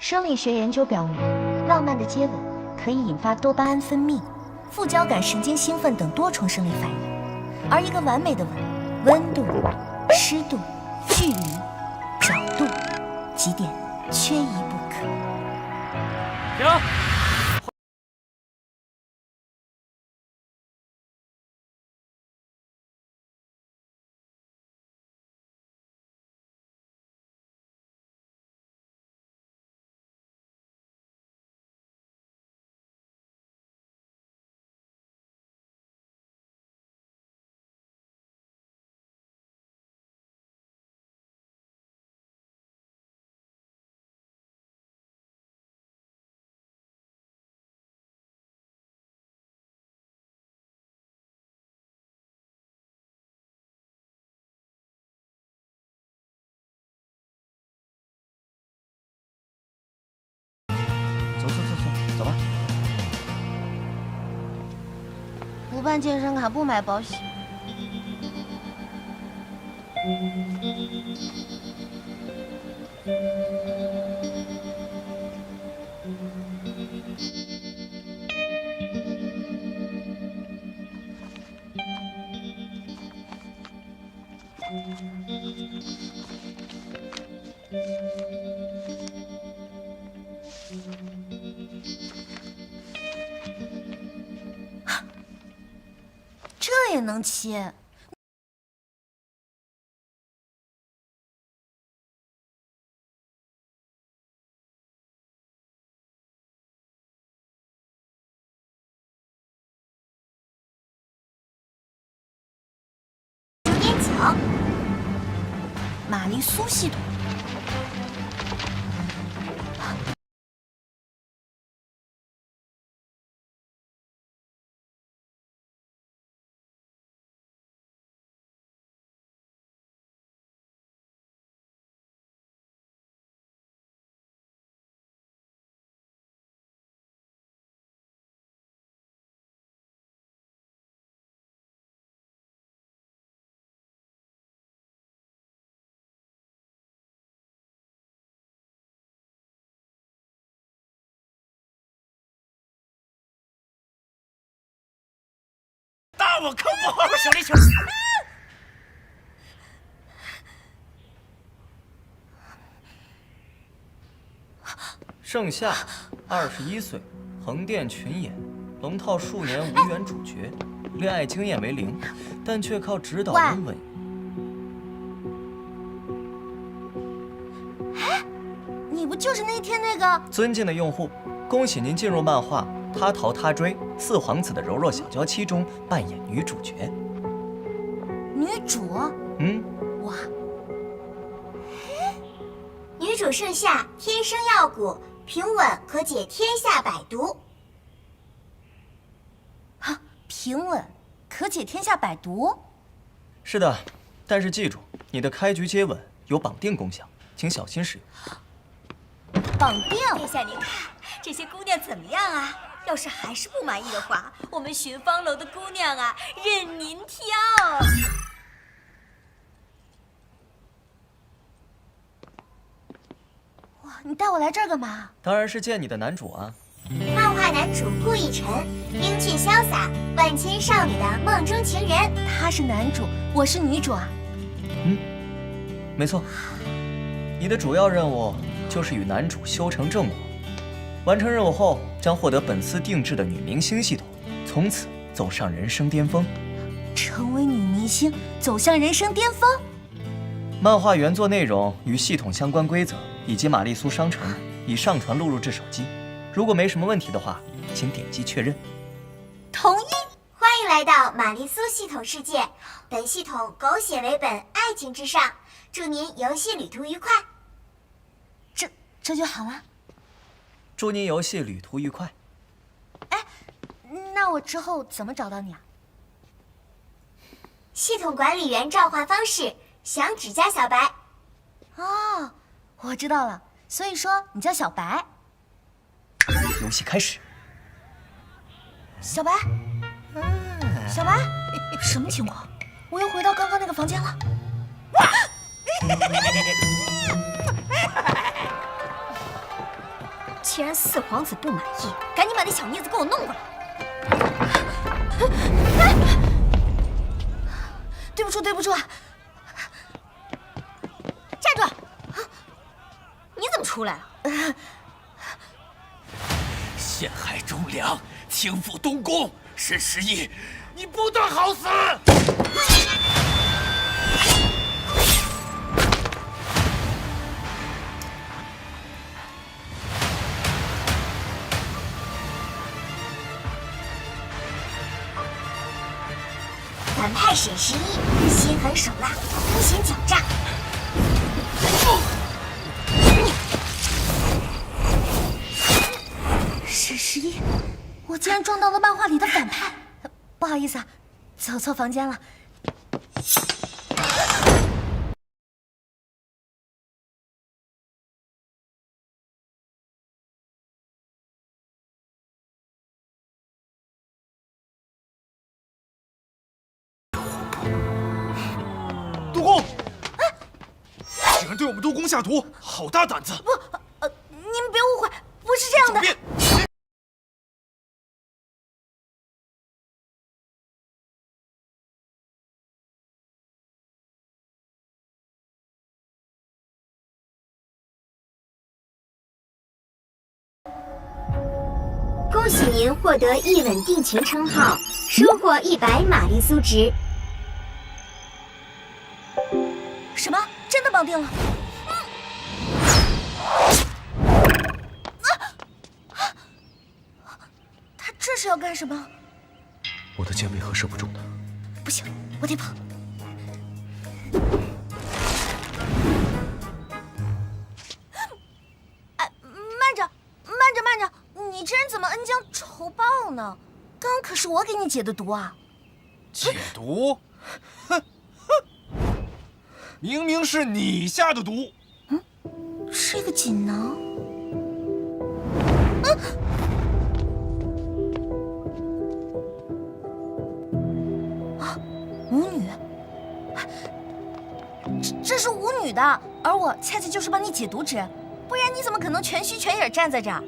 生理学研究表明，浪漫的接吻可以引发多巴胺分泌、副交感神经兴奋等多重生理反应。而一个完美的吻，温度、湿度、距离、角度几点缺一不可。停！走吧。不办健身卡，不买保险。这也能切？9.9，玛丽苏系统。大我坑不好好修理修。盛夏，21岁，横店群演，龙套数年无缘主角，恋爱经验为0，但却靠指导人稳。哎，你不就是那天那个？尊敬的用户，恭喜您进入漫画《他逃他追》四皇子的柔弱小娇妻中扮演女主角。女主？哇！女主盛夏，天生药骨，平稳可解天下百毒。哈，平稳可解天下百毒？是的，但是记住，你的开局接吻有绑定功效，请小心使用。绑定？殿下您看，这些姑娘怎么样啊？要是还是不满意的话，我们寻芳楼的姑娘啊，任您挑。哇，你带我来这儿干嘛？当然是见你的男主啊。漫画男主顾逸晨，英俊潇洒，万千少女的梦中情人。他是男主，我是女主啊。没错。你的主要任务就是与男主修成正果，完成任务后将获得本司定制的女明星系统，从此走上人生巅峰。成为女明星，走向人生巅峰。漫画原作内容与系统相关规则以及玛丽苏商城已上传录入至手机，如果没什么问题的话，请点击确认。同意。欢迎来到玛丽苏系统世界，本系统狗血为本，爱情至上，祝您游戏旅途愉快。这就好了。祝您游戏旅途愉快。哎，那我之后怎么找到你啊？系统管理员召唤方式：响指加小白。哦，我知道了。所以说你叫小白。游戏开始。小白，小白，什么情况？我又回到刚刚那个房间了。既然四皇子不满意，赶紧把那小妮子给我弄过来。对不住，对不住啊！站住！你怎么出来了？陷害忠良，倾覆东宫，是时议，你不得好死！反派沈十一心狠手辣，阴险狡诈。沈十一，我竟然撞到了漫画里的反派，不好意思啊，走错房间了。督公，竟然对我们督公下毒，好大胆子！你们别误会，不是这样的。变！恭喜您获得一吻定情称号，收获100玛丽苏值。什么？真的绑定了？他这是要干什么？我的剑为何射不中呢？不行，我得跑。哎，慢着，慢着，慢着！你这人怎么恩将仇报呢？刚刚可是我给你解的毒啊！解毒？哼！明明是你下的毒。是一个锦囊。舞女，这是舞女的，而我恰恰就是帮你解毒之，不然你怎么可能全虚全影站在这儿？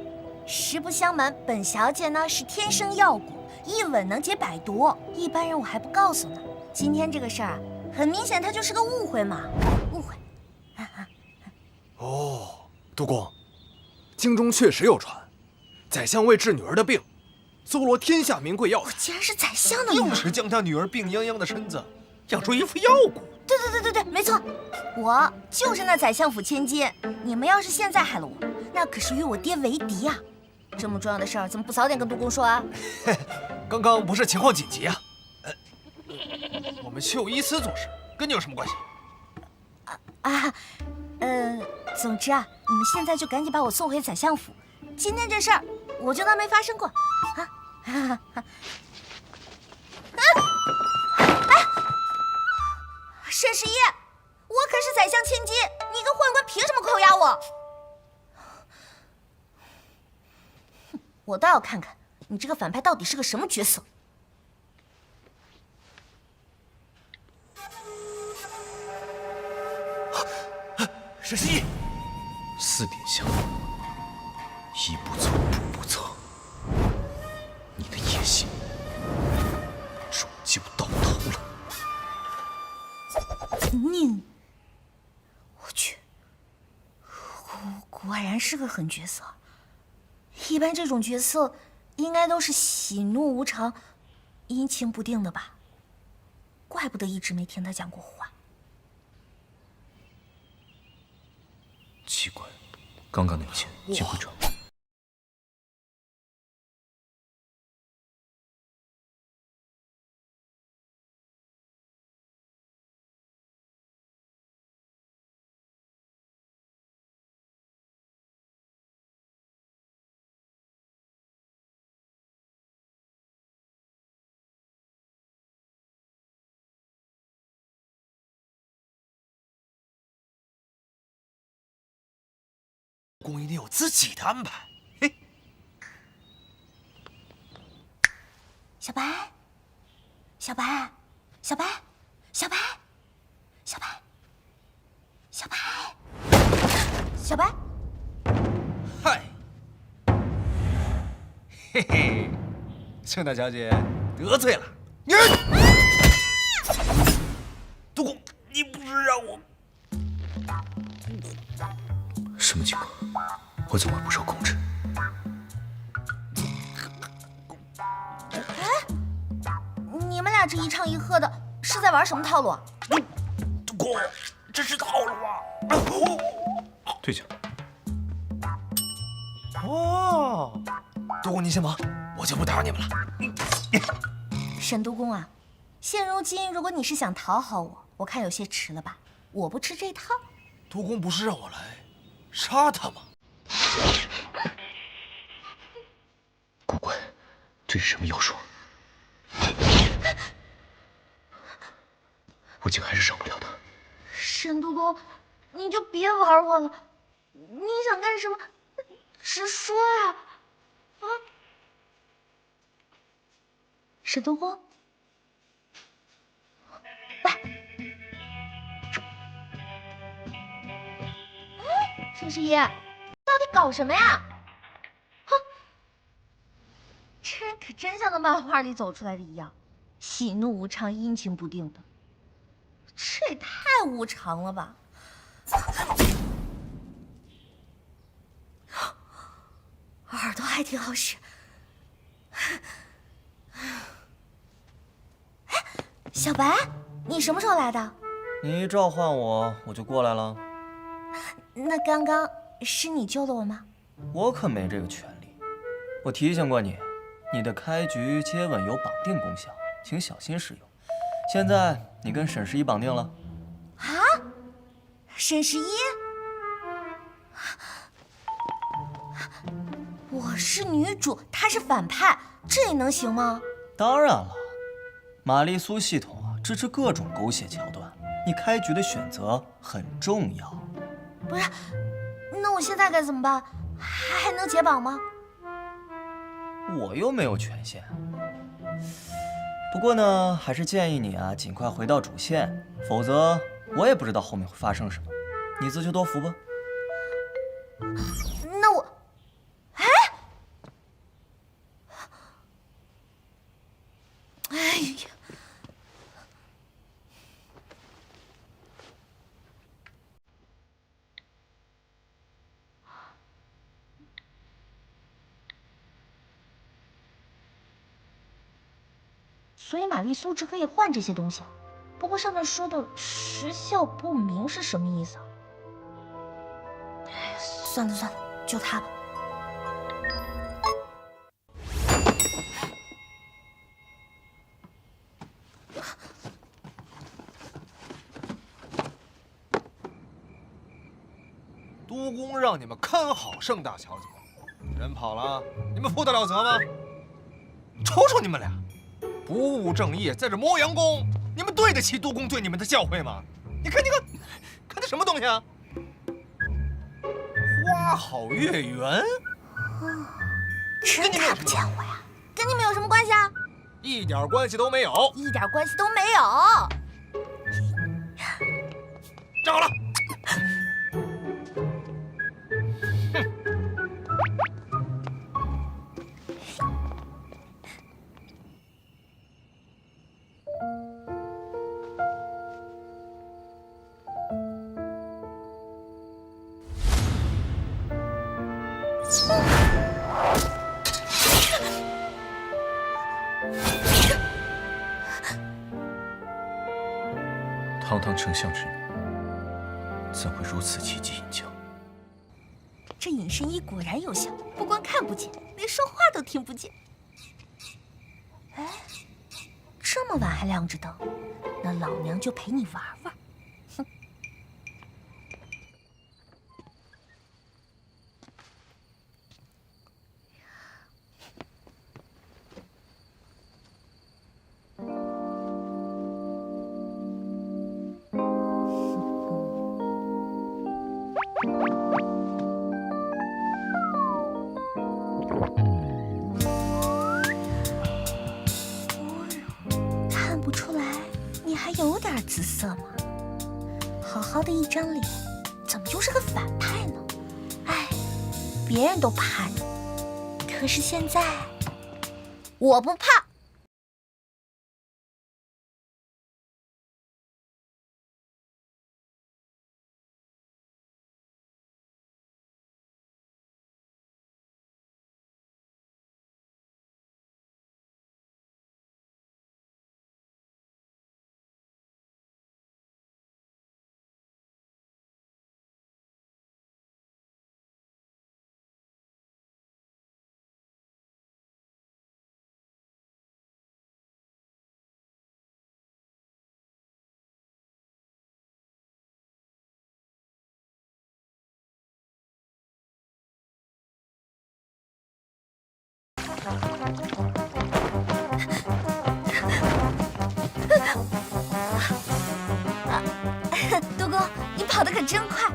实不相瞒，本小姐呢是天生药蛊，一吻能解百毒，一般人我还不告诉呢。今天这个事儿啊，很明显它就是个误会嘛，误会。哦，督公，京中确实有传，宰相为治女儿的病，搜罗天下名贵药材，竟然是宰相的女儿，硬是将他女儿病殃殃的身子养出一副药蛊。对，没错，我就是那宰相府千金。你们要是现在害了我，那可是与我爹为敌啊！这么重要的事儿，怎么不早点跟督公说啊？刚刚不是情况紧急啊？我们绣衣司做事，跟你有什么关系？总之啊，你们现在就赶紧把我送回宰相府。今天这事儿，我就当没发生过。沈十一，我可是宰相千金，你个宦官凭什么扣押我？我倒要看看你这个反派到底是个什么角色。沈十一，4点香，一不做步不错，你的野心终究到头了。我去，果然是个狠角色。一般这种角色应该都是喜怒无常、阴晴不定的吧？怪不得一直没听他讲过话。奇怪，刚刚那个钱进会账。公一定有自己的安排。嘿，小白，小白，小白，小白，小白，小白，小白。嗨，嘿嘿，盛大小姐得罪了你。督公，你不是让我……什么情况？我怎么会不受控制？你们俩这一唱一和的，是在玩什么套路啊？督公，这是套路啊！退下。哦，督公您先忙，我就不打扰你们了。沈督公啊，现如今如果你是想讨好我，我看有些迟了吧？我不吃这套。督公不是让我来杀他吗？古怪，这是什么妖术？我竟还是伤不了他。沈督公，你就别玩我了，你想干什么，直说呀！啊，沈督公，来，沈十一，到底搞什么呀？哼，这人可真像那漫画里走出来的一样，喜怒无常，阴晴不定的。这也太无常了吧！耳朵还挺好使。哎，小白，你什么时候来的？你一召唤我，我就过来了。那刚刚是你救了我吗？我可没这个权利。我提醒过你，你的开局接吻有绑定功效，请小心使用。现在你跟沈十一绑定了。啊？沈十一？我是女主，她是反派，这也能行吗？当然了，玛丽苏系统啊，支持各种狗血桥段，你开局的选择很重要。不是，那我现在该怎么办？还能解绑吗？我又没有权限。不过呢，还是建议你啊，尽快回到主线，否则我也不知道后面会发生什么，你自求多福吧。那我，哎，哎呀！所以玛丽苏只可以换这些东西，不过上面说的时效不明是什么意思啊？哎，算了算了，就它吧。督公让你们看好盛大小姐，人跑了，你们负得了责吗？瞅瞅你们俩！不务正业，在这磨洋工，你们对得起督公对你们的教诲吗？你看，看这什么东西啊？花好月圆，真看不见我呀？跟你们有什么关系啊？一点关系都没有。一点关系都没有。站好了。堂堂丞相之女，怎会如此奇技淫巧？这隐身衣果然有效，不光看不见，连说话都听不见。哎，这么晚还亮着灯，那老娘就陪你玩玩。哼！看不出来你还有点姿色吗？好好的一张脸，怎么就是个反派呢？哎，别人都怕你，可是现在我不怕。杜公，你跑得可真快！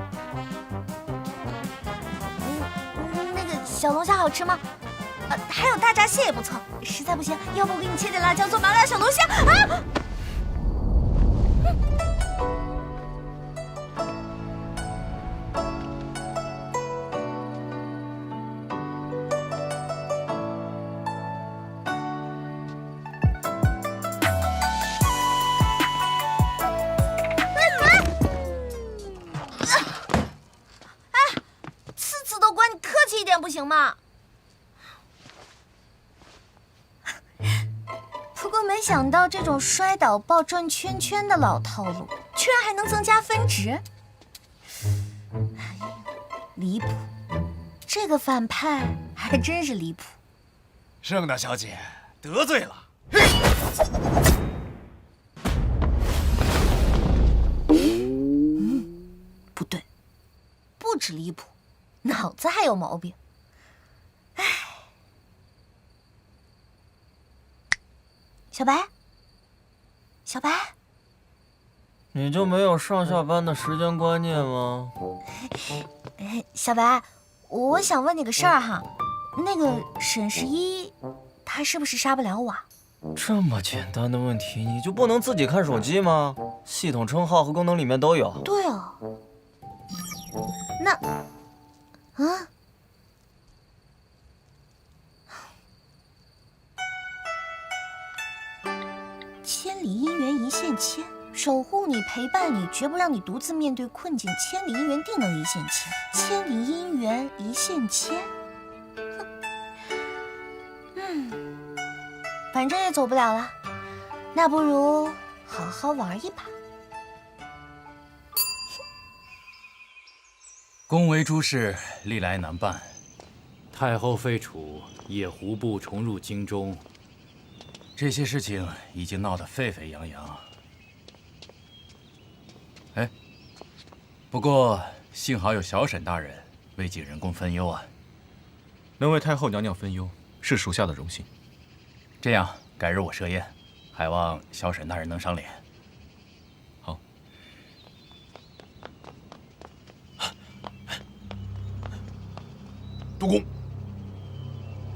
那个小龙虾好吃吗？还有大闸蟹也不错。实在不行，要不我给你切点辣椒做麻辣小龙虾啊？不行吗？不过没想到这种摔倒抱转圈圈的老套路，居然还能增加分值。离谱！这个反派还真是离谱。盛大小姐得罪了。不对，不止离谱，脑子还有毛病。唉，小白，小白，你就没有上下班的时间观念吗？小白，我想问你个事儿哈，那个沈十一，他是不是杀不了我啊？这么简单的问题，你就不能自己看手机吗？系统称号和功能里面都有。对哦，那，千里姻缘一线牵，守护你，陪伴你，绝不让你独自面对困境。千里姻缘定能一线牵，千里姻缘一线牵。反正也走不了了，那不如好好玩一把。宫闱诸事历来难办，太后废除野狐部重入京中，这些事情已经闹得沸沸扬扬。哎，不过幸好有小沈大人为景仁宫分忧啊。能为太后娘娘分忧，是属下的荣幸。这样，改日我设宴，还望小沈大人能赏脸。好。督公，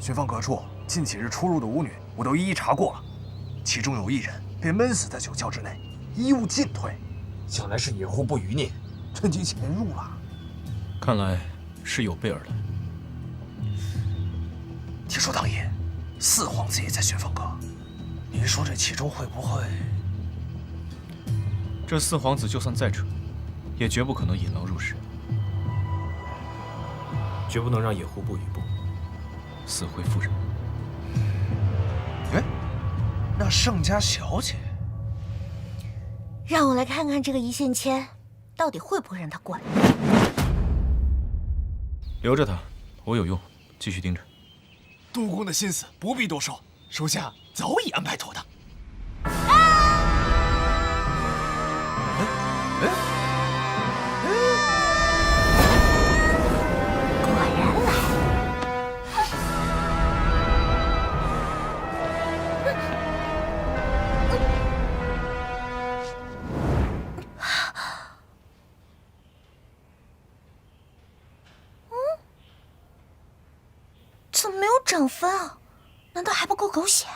巡防各处近几日出入的舞女，我都一一查过了，其中有一人被闷死在酒窖之内，衣物尽退，想来是野狐部余孽趁机潜入了。看来是有备而来。听说当夜，四皇子也在巡防阁，您说这其中会不会……这四皇子就算再扯，也绝不可能引狼入室，绝不能让野狐部余部死灰复燃。哎，那盛家小姐，让我来看看这个一线牵到底会不会让他过来。留着他，我有用，继续盯着。督公的心思不必多说，属下早已安排妥当。果然来怎么没有涨分啊？难道还不够狗血？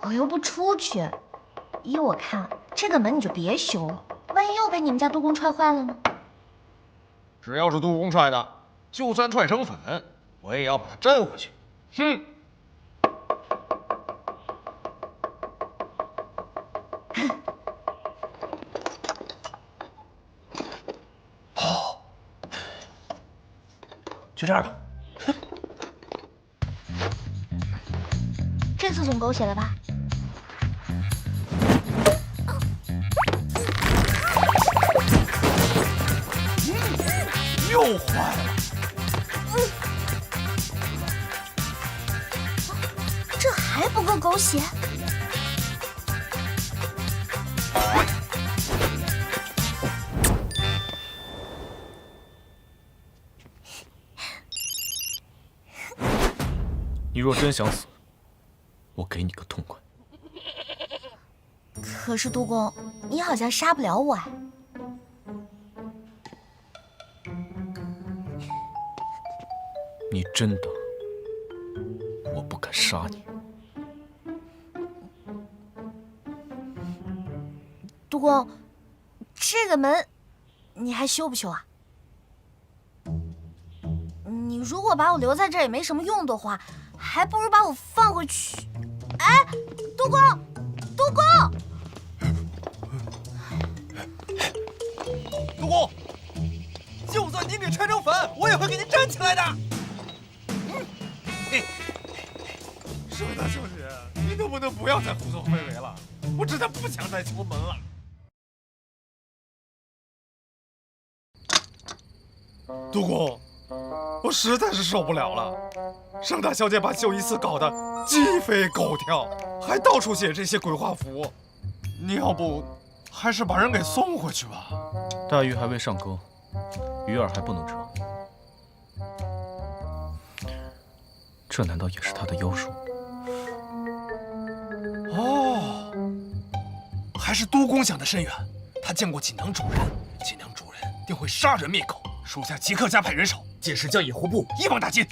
我又不出去，依我看，这个门你就别修了，万一又被你们家督公踹坏了呢？只要是督公踹的，就算踹成粉，我也要把它粘回去。哼！好，就这样吧。这次总狗血了吧？又坏了。这还不够狗血？你若真想死，我给你个痛快。可是督公，你好像杀不了我哎。你真的，我不敢杀你。督公，这个门你还修不修啊？你如果把我留在这儿也没什么用的话，还不如把我放回去。哎，督公，督公，督公，就算您给拆成粉，我也会给您粘起来的。舍大小姐，你能不能不要再胡作非为了？我真的不想再求门了。督公，我实在是受不了了。盛大小姐把秀一寺搞得鸡飞狗跳，还到处写这些鬼画符。你要不还是把人给送回去吧？大鱼还未上钩，鱼饵还不能成。这难道也是他的妖术？哦，还是督公想得深远。他见过锦囊主人，锦囊主人定会杀人灭口。属下即刻加派人手，届时将野狐部一网打尽。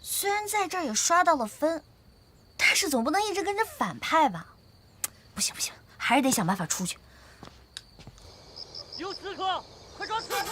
虽然在这儿也刷到了分，但是总不能一直跟着反派吧？不行不行，还是得想办法出去。有刺客，快抓刺客！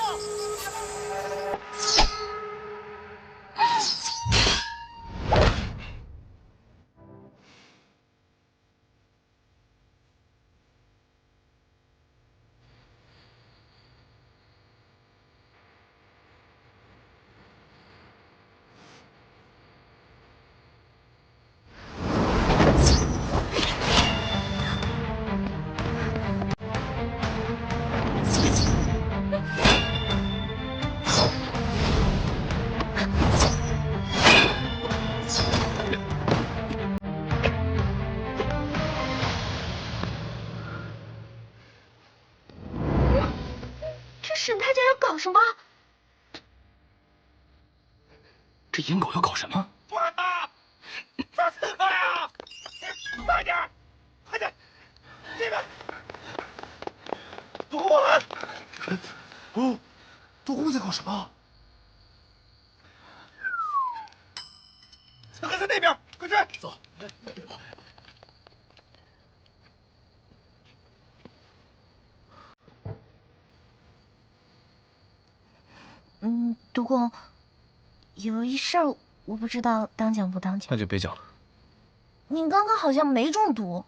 沈太监要搞什么？这淫狗要搞什么？抓他！抓刺客呀！快点，快点，这边！督公我来。哦，督公在搞什么？刺客在那边，快去！走。督公，有一事儿我不知道当讲不当讲。那就别讲了。你刚刚好像没中毒。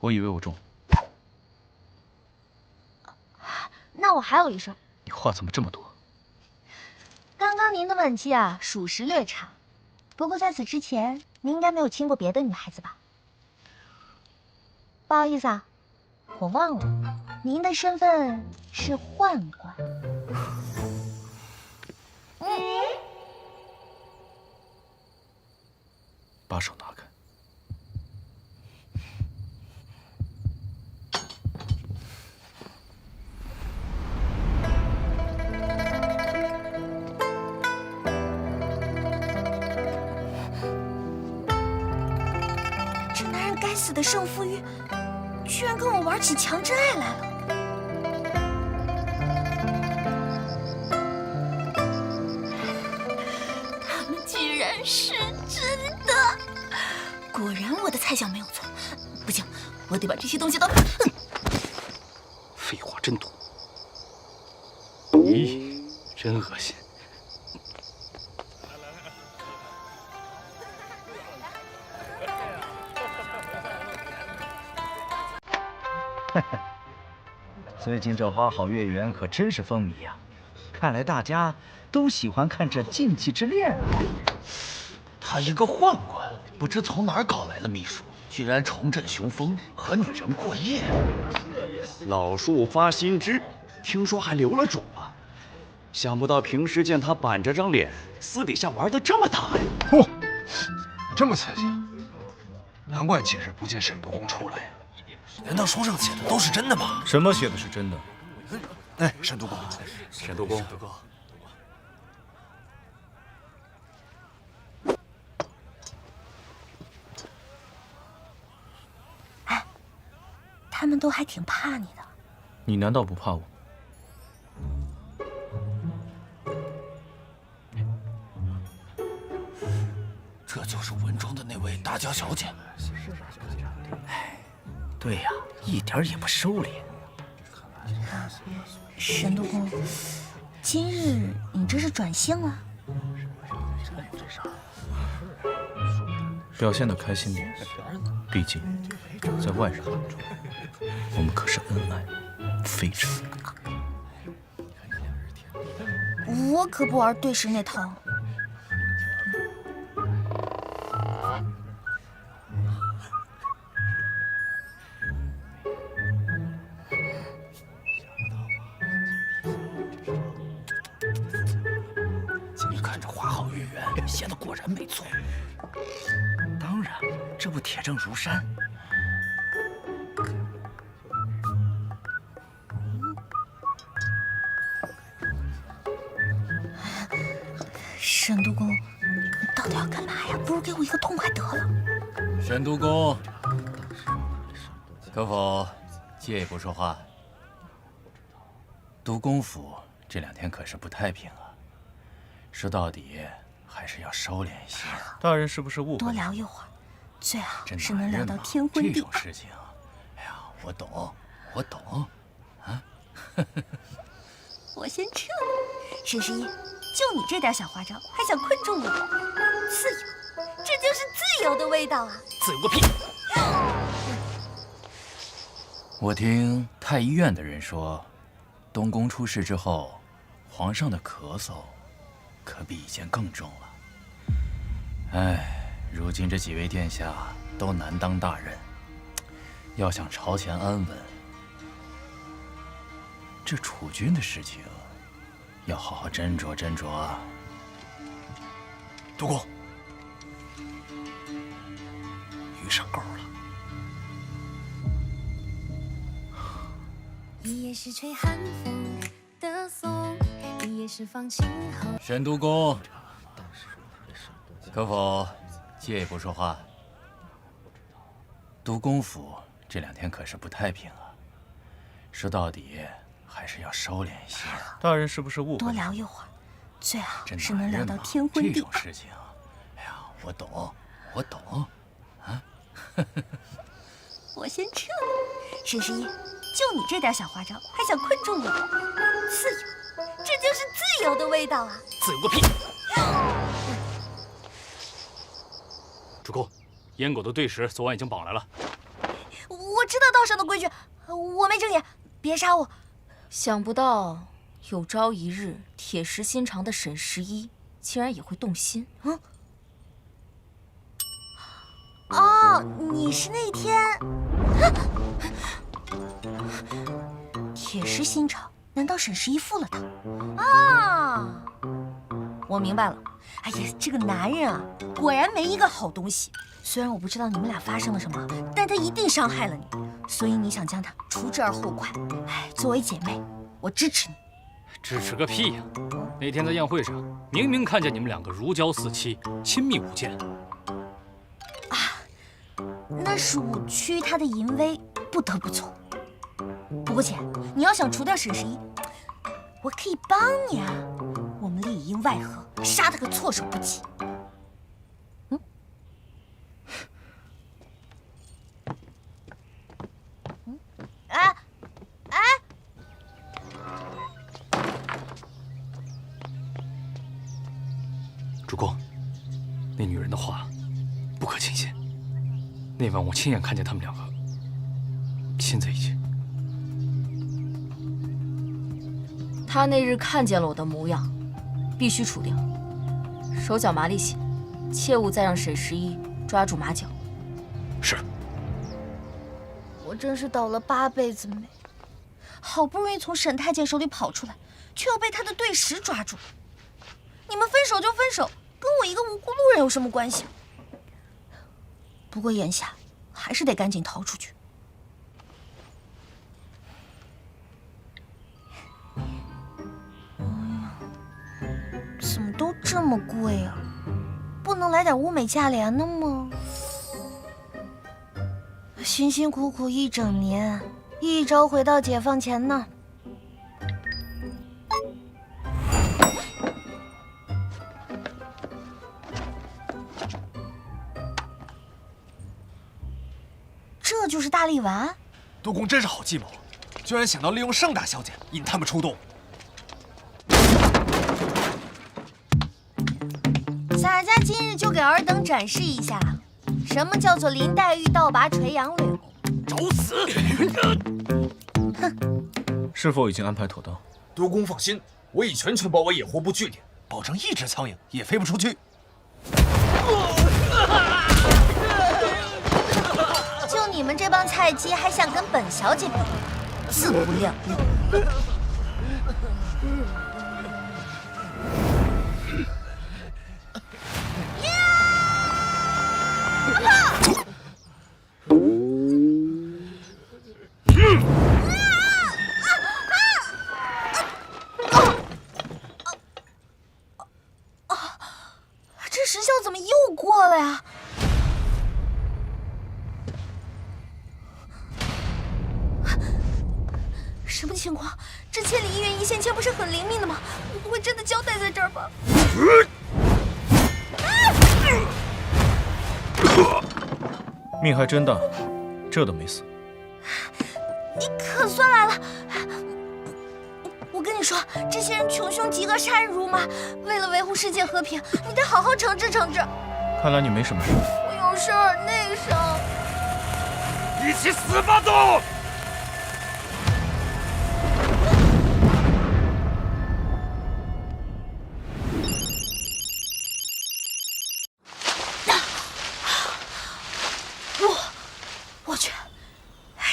我以为我中。那我还有一事儿。你话怎么这么多？刚刚您的吻技啊，属实略差。不过在此之前，您应该没有亲过别的女孩子吧？不好意思啊，我忘了，您的身份是宦官。把手拿开。这男人该死的胜负欲，居然跟我玩起强真爱来了。是真的。果然我的猜想没有错。不行，我得把这些东西都……废话真多。咦，真恶心。最近这花好月圆可真是风靡呀，看来大家都喜欢看这禁忌之恋啊。他一个宦官，不知从哪儿搞来的秘书，居然重振雄风，和女人过夜。老树发新枝，听说还留了种啊！想不到平时见他板着张脸，私底下玩的这么大呀！嚯，这么刺激，难怪几日不见沈督公出来。难道书上写的都是真的吗？什么写的是真的？哎，沈督公，沈督公，哎，他们都还挺怕你的。你难道不怕我？这就是文中的那位大娇小姐。对呀，一点也不收敛。沈督公，今日你这是转性了？表现得开心点，毕竟在外人眼中，我们可是恩爱非痴。我可不玩对视那套。你看这花好月圆，写的果然没错。当然，这不铁证如山。沈督公，你到底要干嘛呀？不如给我一个痛快得了。沈督公，可否借一步说话？督公府这2天可是不太平啊，说到底还是要收敛一些。大人是不是误会？多聊一会儿，最好这是能聊到天昏这地暗。种事情，哎呀，我懂，我懂，啊。我先撤了。沈十一，就你这点小花招，还想困住我？自由，这就是自由的味道啊！自由个屁！我听太医院的人说，东宫出事之后，皇上的咳嗽可比以前更重了。哎，如今这几位殿下都难当大任，要想朝前安稳，这储君的事情要好好斟酌斟酌啊。督公，遇上钩了。一夜是吹寒风的颂，一夜是放晴后。沈督公，可否借一步说话？督公府这2天可是不太平啊，说到底还是要收敛一些。大人是不是误会？多聊一会儿，最好这是能聊到哪人嘛天昏地这种暗。事情，哎呀，我懂，我懂，啊。我先撤了。沈十一，就你这点小花招，还想困住我？自由，这就是自由的味道啊！自由个屁！主公，燕狗的对食昨晚已经绑来了。我知道道上的规矩，我没睁眼，别杀我。想不到有朝一日铁石心肠的沈十一竟然也会动心。嗯。哦，你是那天铁石心肠？难道沈十一负了他？啊，我明白了。哎呀，这个男人啊，果然没一个好东西。虽然我不知道你们俩发生了什么，但他一定伤害了你，所以你想将他除之而后快。哎，作为姐妹，我支持你。支持个屁呀！那天在宴会上，明明看见你们2个如胶似漆，亲密无间。那是我趋于他的淫威，不得不从。不过姐，你要想除掉沈十一，我可以帮你啊。我们里应外合，杀他个措手不及。主公，那女人的话不可轻信。那晚我亲眼看见他们两个亲在一起。他那日看见了我的模样，必须除掉，手脚麻利些，切勿再让沈十一抓住马脚。是。我真是倒了8辈子霉，好不容易从沈太监手里跑出来，却又被他的对食抓住。你们分手就分手，跟我一个无辜路人有什么关系？不过眼下还是得赶紧逃出去。怎么都这么贵啊？不能来点物美价廉的吗？辛辛苦苦一整年，一朝回到解放前呢。这就是大力丸。督公真是好计谋，居然想到利用盛大小姐引他们出动。洒家今日就给尔等展示一下，什么叫做林黛玉倒拔垂杨柳。找死！是否已经安排妥当？督公放心，我已全权保卫野狐部据点，保证一只苍蝇也飞不出去。就你们这帮菜鸡，还想跟本小姐比？自不量力！这时效怎么又过了呀？什么情况？这千里医院一线牵不是很灵敏的吗？你不会真的交代在这儿吧？命还真大，这都没死。你可算来了！我跟你说，这些人穷凶极恶，杀人如麻。为了维护世界和平，你得好好惩治惩治。看来你没什么事。我有事儿，内伤。一起死吧都！我去，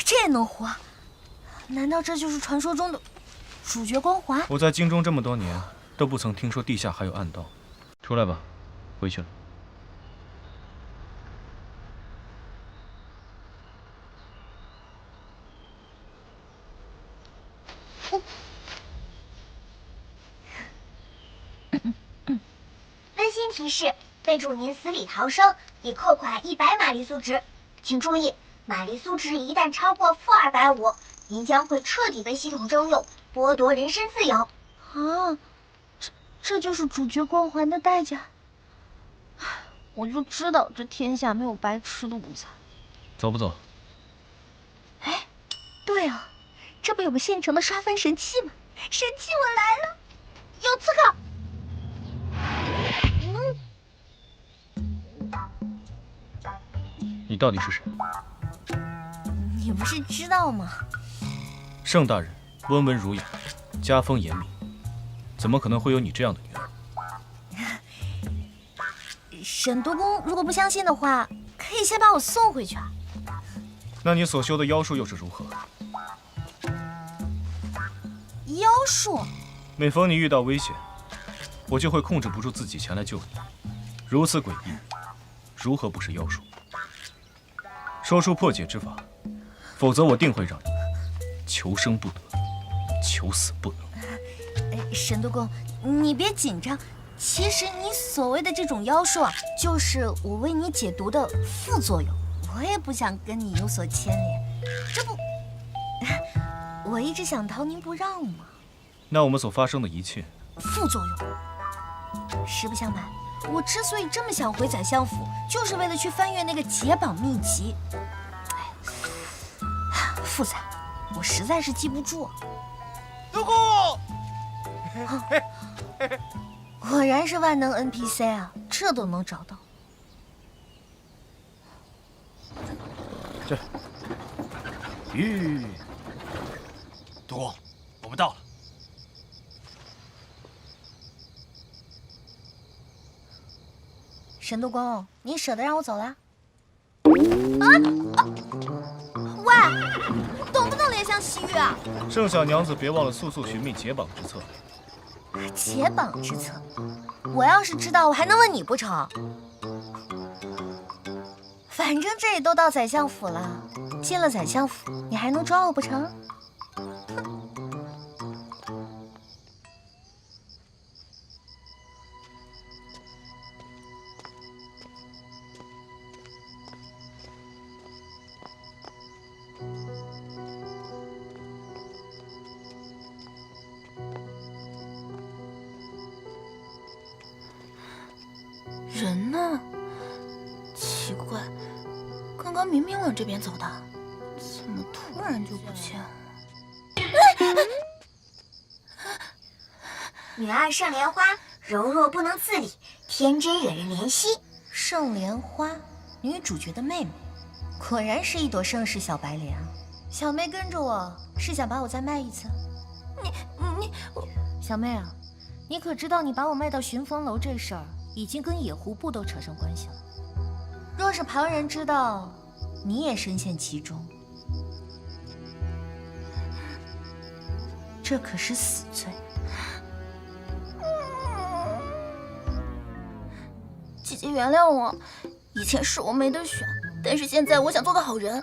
这也能活？难道这就是传说中的主角光环？我在京中这么多年，都不曾听说地下还有暗道。出来吧，回去了。温馨提示：备注您死里逃生，已扣款100马力苏值。请注意，马力苏值一旦超过-250，您将会彻底被系统征用，剥夺人身自由。啊，这就是主角光环的代价。我就知道这天下没有白吃的午餐。走不走？哎，对啊，这不有个现成的刷分神器吗？神器我来了，有刺客！你到底是谁？你不是知道吗？盛大人温文儒雅，家风严密，怎么可能会有你这样的女儿？沈督公如果不相信的话，可以先把我送回去啊。那你所修的妖术又是如何？妖术？每逢你遇到危险，我就会控制不住自己前来救你。如此诡异，如何不是妖术？说出破解之法，否则我定会让你求生不得，求死不能。沈督公，你别紧张。其实你所谓的这种妖术啊，就是我为你解毒的副作用。我也不想跟你有所牵连，这不，我一直想逃，您不让嘛。那我们所发生的一切，副作用。实不相瞒，我之所以这么想回宰相府，就是为了去翻阅那个解绑秘籍。复杂，我实在是记不住。督公，果然是万能 NPC 啊，这都能找到。这，吁，督公，我们到了。沈督公，你舍得让我走了？喂，动不动怜香惜玉啊！圣小娘子，别忘了速速寻觅解绑之策。解绑之策，我要是知道，我还能问你不成？反正这里都到宰相府了，进了宰相府，你还能抓我不成？人呢？奇怪，刚刚明明往这边走的，怎么突然就不见了？女二盛莲花，柔弱不能自理，天真惹人怜惜。盛莲花，女主角的妹妹，果然是一朵盛世小白莲啊！小妹跟着我是想把我再卖一次？小妹啊，你可知道你把我卖到寻风楼这事儿，已经跟野狐部都扯上关系了。若是旁人知道，你也深陷其中，这可是死罪。姐姐原谅我，以前是我没得选，但是现在我想做个好人。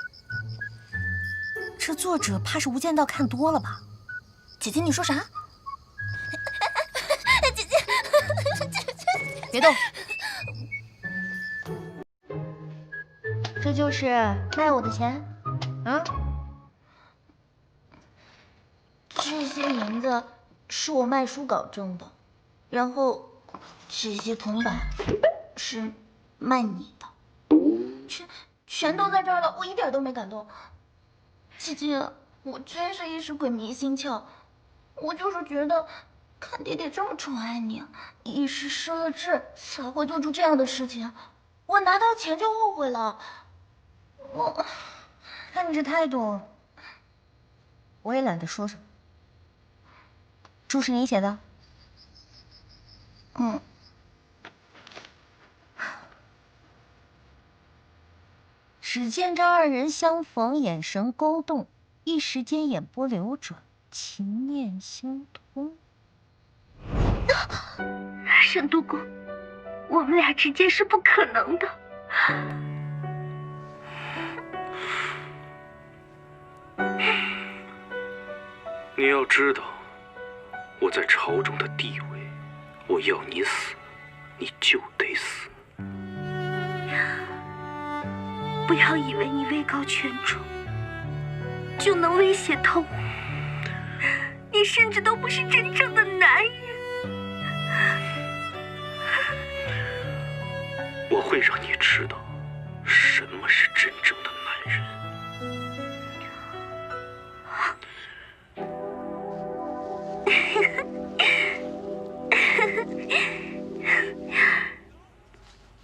这作者怕是无间道看多了吧？姐姐，你说啥？姐姐，别动。这就是卖我的钱，啊？这些银子是我卖书稿挣的，然后这些铜板是卖你的，全都在这儿了，我一点都没感动。姐姐，我真是一时鬼迷心窍，我就是觉得看爹爹这么宠爱你，一时失了智，才会做出这样的事情。我拿到钱就后悔了。我看你这态度，我也懒得说什么。注是你写的？嗯。只见这二人相逢，眼神勾动，一时间眼波流转，情念相通。沈督公，我们俩之间是不可能的。你要知道，我在朝中的地位，我要你死，你就得死。不要以为你位高权重就能威胁到我，你甚至都不是真正的男人。我会让你知道什么是真正的男人。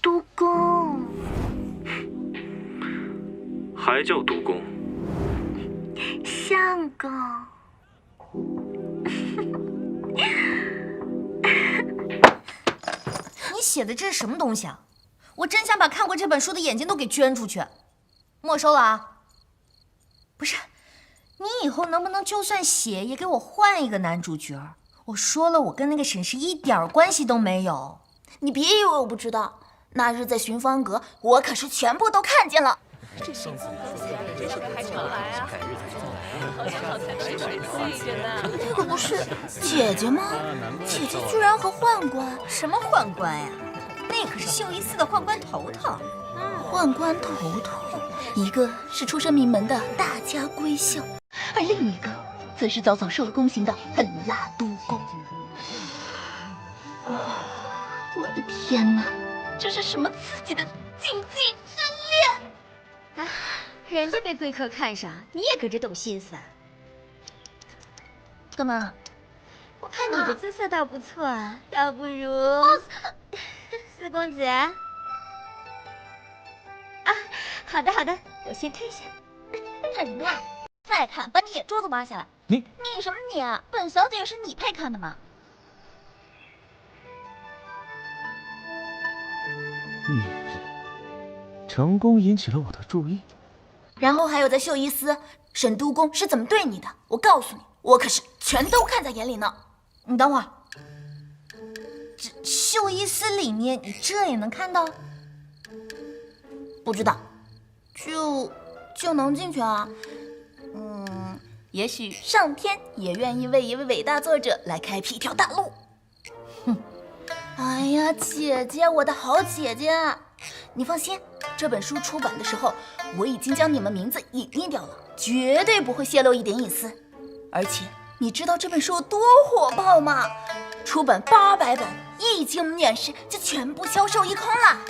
督公，还叫督公？相公。你写的这是什么东西啊？我真想把看过这本书的眼睛都给捐出去，没收了啊！不是，你以后能不能就算写也给我换一个男主角？我说了，我跟那个沈氏一点关系都没有。你别以为我不知道，那日在寻芳阁，我可是全部都看见了。那个不是姐姐吗？姐姐居然和宦官？什么宦官呀？那可是绣衣司的宦官头头。宦官头头，一个是出身名门的大家闺秀，而另一个则是早早受了宫刑的狠辣督公。我的天哪，这是什么刺激的禁忌之恋？人家被贵客看上，你也跟着动心思啊？干嘛？我看你的姿色倒不错啊，要不如四公子啊？好的好的，我先退下。很烂，再看把你眼珠子挖下来。你什么你啊？本小姐也是你配看的嘛。成功引起了我的注意。然后还有在绣衣司，沈督公是怎么对你的？我告诉你，我可是全都看在眼里呢。你等会儿，这绣衣司里面，你这也能看到？不知道，就能进去啊？也许上天也愿意为一位伟大作者来开辟一条大路。哼，哎呀，姐姐，我的好姐姐，你放心，这本书出版的时候，我已经将你们名字隐匿掉了，绝对不会泄露一点隐私。而且，你知道这本书有多火爆吗？出版800本，一经面世就全部销售一空了。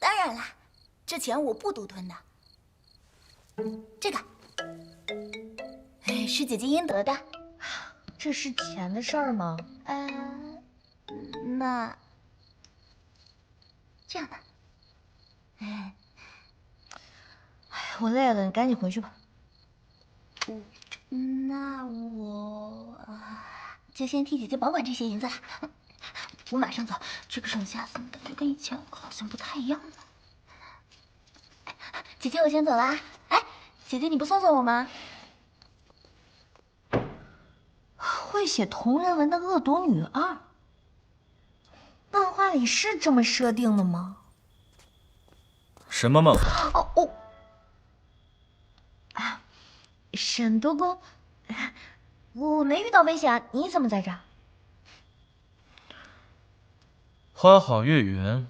当然啦，这钱我不独吞的。这个，是姐姐应得的。这是钱的事儿吗？那这样的。我累了，你赶紧回去吧。那我就先替姐姐保管这些银子了。我马上走，这个省下什么的，就跟以前好像不太一样了。姐姐，我先走啦。哎，姐姐，你不送送我吗？会写同人文的恶毒女二，漫画里是这么设定的吗？什么漫画？沈督公，我没遇到危险，你怎么在这儿？花好月圆，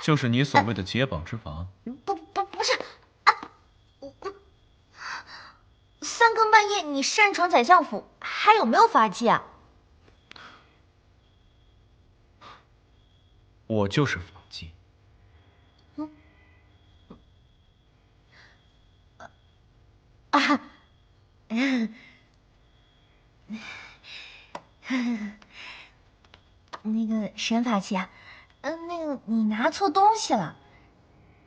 就是你所谓的解绑之法。不是，3更半夜你擅闯宰相府，还有没有法器啊？我就是法器。那个神法器啊，那个你拿错东西了。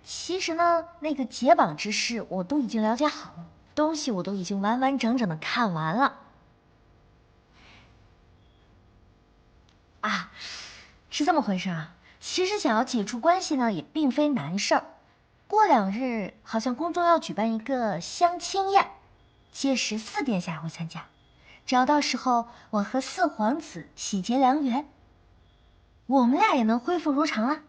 其实呢，那个解绑之事我都已经了解好了，东西我都已经完完整整的看完了。是这么回事啊。其实想要解除关系呢，也并非难事儿。过2日好像宫中要举办一个相亲宴，届时4殿下会参加，只要到时候我和4皇子喜结良缘，我们俩也能恢复如常了。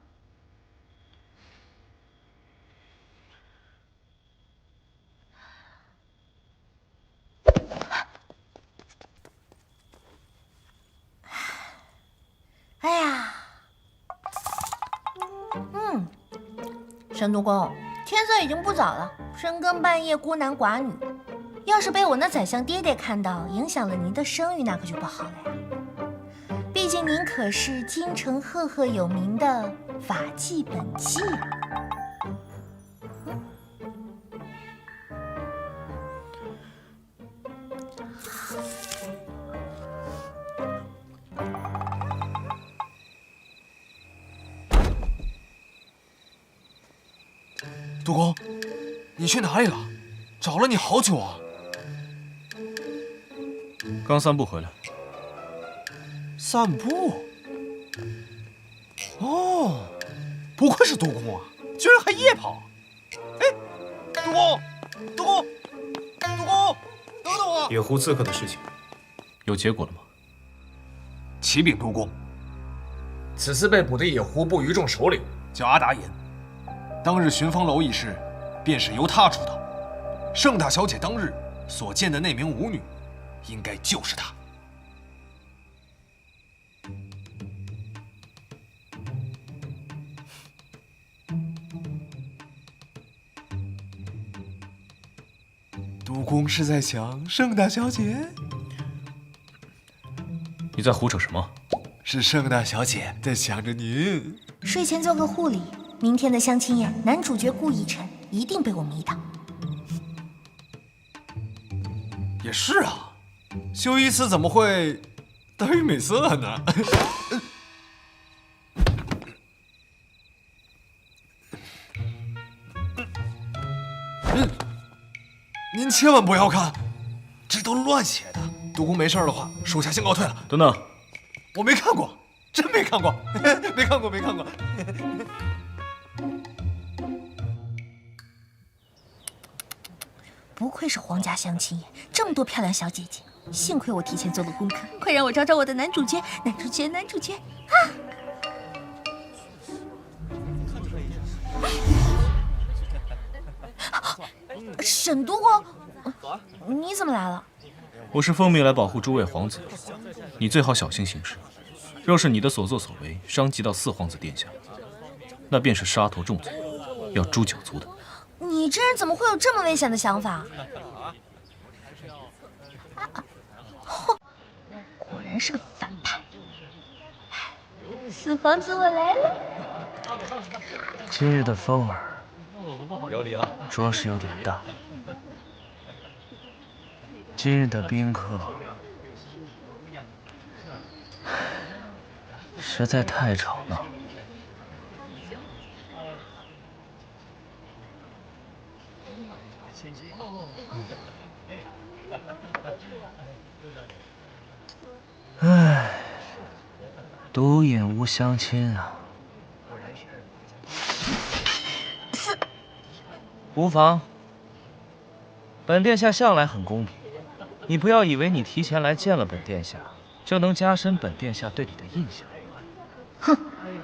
哎呀，沈督公，天色已经不早了，深更半夜孤男寡女，要是被我那宰相爹爹看到，影响了您的声誉，那可就不好了呀。毕竟您可是京城赫赫有名的法纪本纪。督公，你去哪里了？找了你好久啊！刚散步回来。散步？哦，不愧是督公啊，居然还夜跑！哎，督公，督公，督公，等等我！野狐刺客的事情有结果了吗？启禀督公，此次被捕的野狐部余众首领叫阿达言。当日寻芳楼一事，便是由他主导。盛大小姐当日所见的那名舞女，应该就是她。督公是在想盛大小姐？你在胡扯什么？是盛大小姐在想着您。睡前做个护理，明天的相亲宴，男主角顾逸晨一定被我迷倒。也是啊，修一司怎么会大于美色呢？您千万不要看，这都乱写的。督工没事的话，属下先告退了。等等，我没看过，真没看过，没看过，没看过。不愧是皇家相亲，这么多漂亮小姐姐，幸亏我提前做了功课。快让我找找我的男主角，男主角，男主角啊！沈都公，你怎么来了？我是奉命来保护诸位皇子，你最好小心行事。若是你的所作所为伤及到4皇子殿下，那便是杀头重罪，要诛9族的。你这人怎么会有这么危险的想法？果然是个反派。4皇子，我来了。今日的风儿有礼了，着实有点大。今日的宾客实在太吵闹。唉，独饮无相亲啊。无妨，本殿下向来很公平，你不要以为你提前来见了本殿下，就能加深本殿下对你的印象。哼，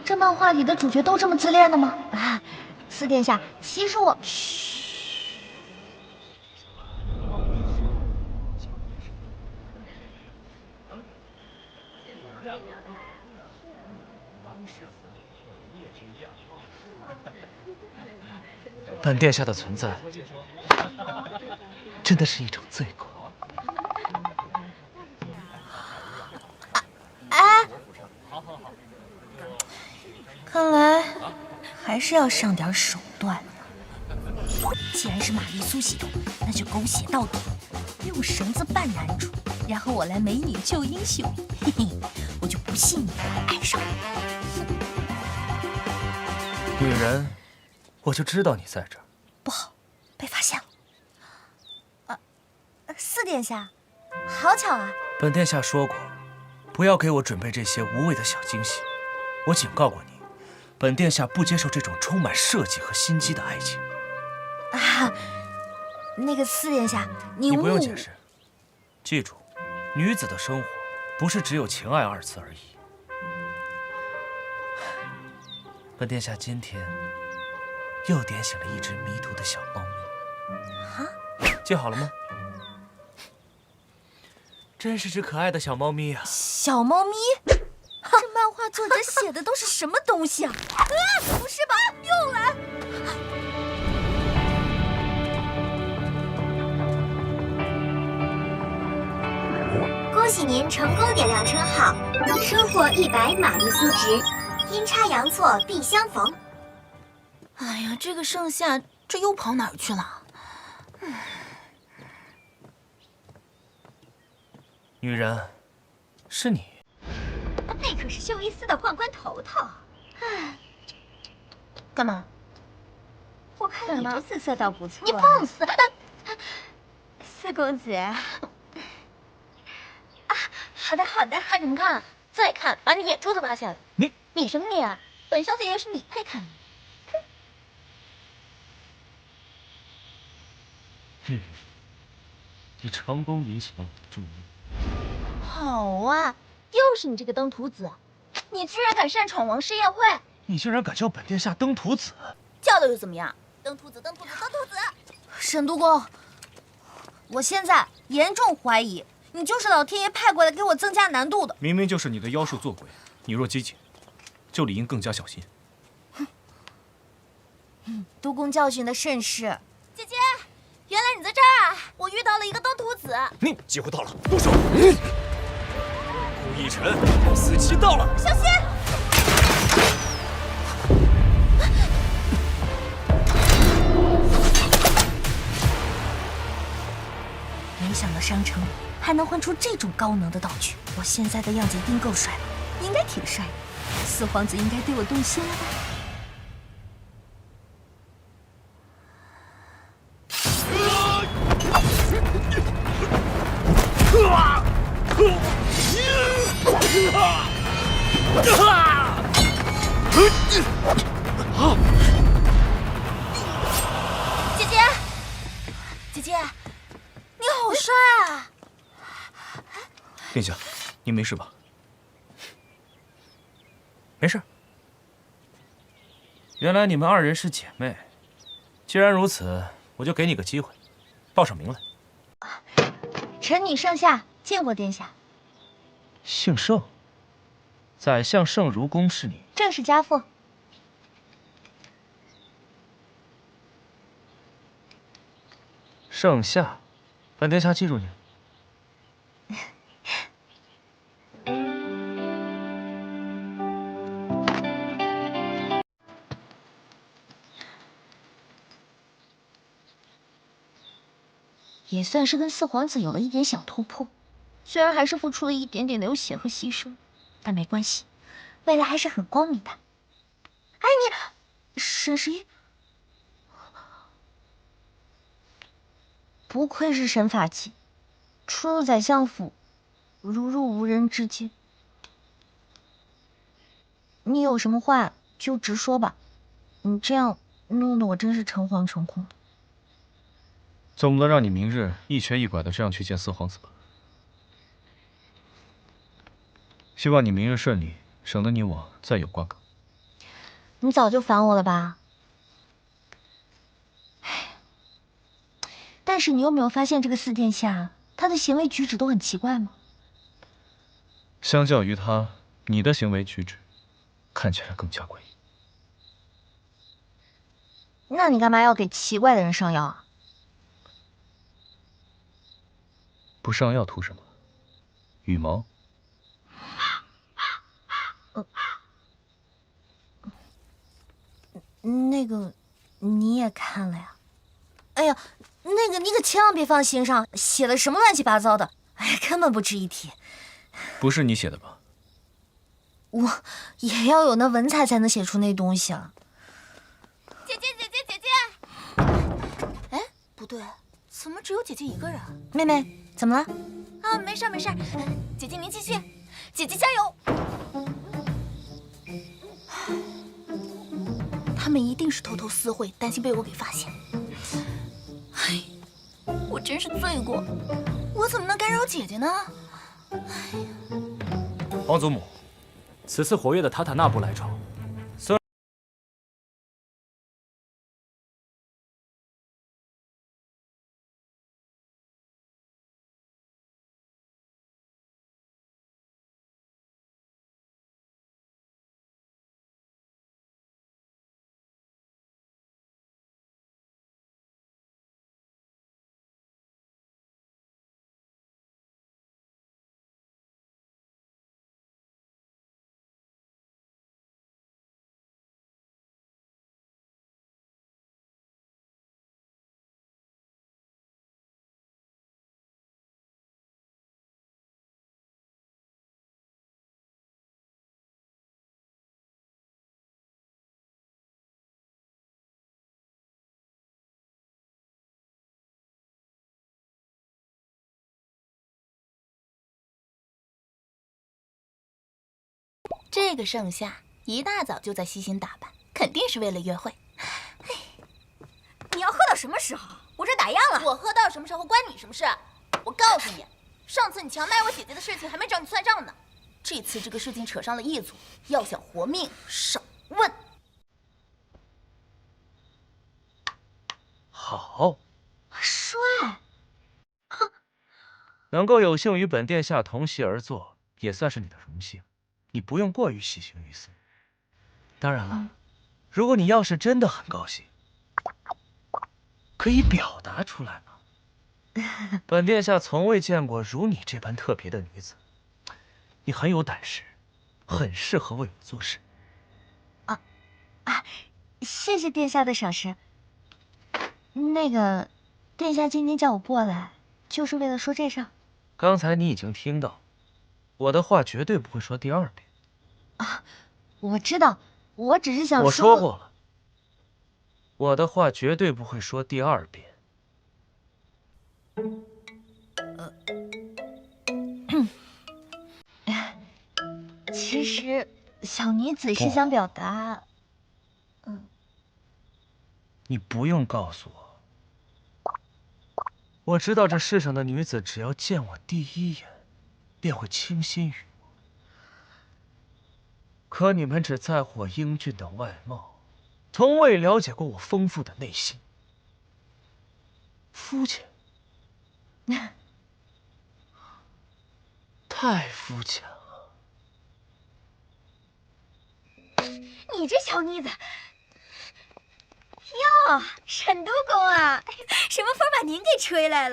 这漫画里的主角都这么自恋的吗？啊，4殿下，其实我……嘘。本殿下的存在，真的是一种罪过。看来还是要上点手段。既然是玛丽苏系统，那就狗血到底，用绳子扮男主，然后我来美女救英雄。嘿嘿，我就不信你还爱上我。女人，我就知道你在这儿。不好，被发现了。4殿下，好巧啊！本殿下说过，不要给我准备这些无谓的小惊喜。我警告过你，本殿下不接受这种充满设计和心机的爱情。啊，那个4殿下，你不用解释。记住，女子的生活不是只有情爱2字而已。本殿下今天又点醒了一只迷途的小猫咪。啊？记好了吗？真是只可爱的小猫咪啊！小猫咪？这漫画作者写的都是什么东西啊？不是吧？又来！恭喜您成功点亮称号，收获100玛丽苏值，阴差阳错必相逢。哎呀，这个盛夏这又跑哪儿去了？女人，是你。那可是秀一司的宦官头头。唉，干嘛？我看你这姿色倒不错。你放肆！4公子。啊，好的好的。你们看，再看把你眼珠子挖下来。你什么你啊？本小姐也是你配看。你成功引起了我的注意。好啊，又是你这个登徒子！你居然敢擅闯王室宴会！你竟然敢叫本殿下登徒子！叫的又怎么样？登徒子，登徒子，登徒子！沈都公，我现在严重怀疑你就是老天爷派过来给我增加难度的。明明就是你的妖术作鬼，你若激进，就理应更加小心。督公教训的甚是。姐姐，原来你在这儿啊！我遇到了一个登徒子。你机会到了，动手！顾逸晨，死期到了，小心！没想到商城里还能混出这种高能的道具，我现在的样子一定够帅了，应该挺帅的。四皇子应该对我动心了吧？姐姐，姐姐，你好帅啊！殿下，您没事吧？没事。原来你们二人是姐妹，既然如此，我就给你个机会，报上名来。臣女圣夏见过殿下。姓盛，宰相盛如公是你？正是家父。盛夏，本殿下记住你。也算是跟四皇子有了一点小突破，虽然还是付出了一点点流血和牺牲，但没关系，未来还是很光明的。哎，你沈十一，不愧是神法器，出入宰相府，如入无人之境。你有什么话就直说吧，你这样弄得我真是诚惶诚恐。总不能让你明日一瘸一拐的这样去见四皇子吧？希望你明日顺利，省得你我再有瓜葛。你早就烦我了吧？但是你有没有发现这个四殿下，他的行为举止都很奇怪吗？相较于他，你的行为举止看起来更加诡异。那你干嘛要给奇怪的人上药啊？不上药图什么？羽毛？那个你也看了呀？哎呀，那个你可千万别放心上，写了什么乱七八糟的，哎，根本不值一提。不是你写的吧？我也要有那文采才能写出那东西啊！姐姐，姐姐，姐姐！哎，不对，怎么只有姐姐一个人？妹妹，怎么了？啊，没事没事，姐姐您继续，姐姐加油！他们一定是偷偷私会，担心被我给发现。唉，我真是罪过，我怎么能干扰姐姐呢？皇祖母，此次活跃的塔塔那部来朝，虽然这个盛夏一大早就在悉心打扮，肯定是为了约会。你要喝到什么时候？我这打烊了。我喝到什么时候关你什么事？我告诉你，上次你强卖我姐姐的事情还没找你算账呢，这次这个事情扯上了一族，要想活命少问。好，帅，能够有幸与本殿下同席而坐，也算是你的荣幸。你不用过于喜形于色。当然了，如果你要是真的很高兴，可以表达出来嘛。本殿下从未见过如你这般特别的女子，你很有胆识，很适合为我做事。谢谢殿下的赏识。那个，殿下今天叫我过来，就是为了说这事儿。刚才你已经听到，我的话绝对不会说第二遍。啊，我知道，我只是想说。我说过了，我的话绝对不会说第二遍。其实，小女子是想表达，你不用告诉我，我知道这世上的女子，只要见我第一眼，便会倾心于我。可你们只在乎我英俊的外貌，从未了解过我丰富的内心。肤浅，太肤浅了。你这小妮子，哟，沈督公啊，什么风把您给吹来了？